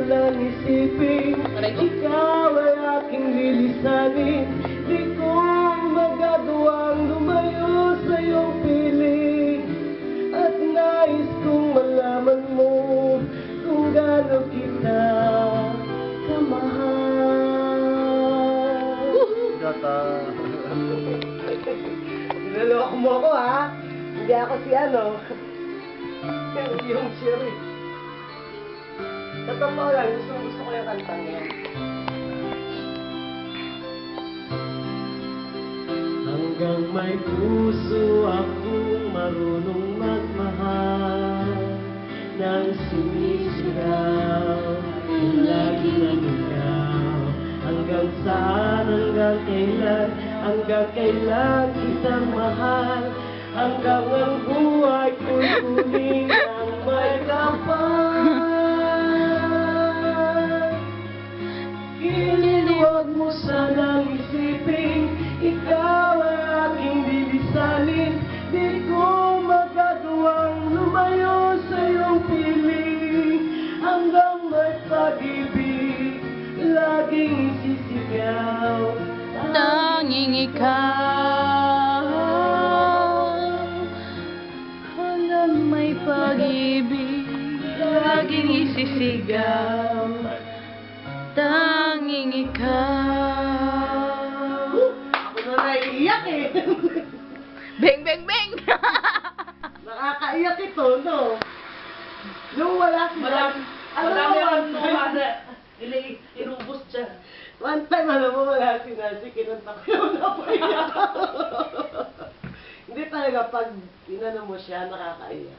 lang isipin, ikaw ay aking lilisanin. Di ko magagawang lumayo sa iyong piling. At nais kong malaman mo kung gaano kita kamahal. Gata. Niloloko mo ako, ha? Hindi ako si ano. Yung Sherry. Sa totoo lang, gusto ko yung kantang yan. Hanggang may puso akong marunong magmahal, nang sumisigaw, lagi ng ikaw. Hanggang saan, hanggang kailan kitang mahal, hanggang ang buhay ko'y kunin ang may kapal. Huwag mo sanang isipin, ikaw ay aking lilisanin. Di ko magagawang lumayo sa iyong piling. Hanggang may pag-ibig, laging isisigaw. Tanging ikaw, hanggang may pag-ibig, laging isisigaw. Tanging ikaw. Ako na naiiyak eh. Beng, beng, beng! Nakakaiyak ito, no? Yung wala si Madami ang tumada. Inubos siya. One time, alam mo, wala si Nancy, kinanta ko yung napaiyak. Hindi talaga, pag inano mo siya, nakakaiyak.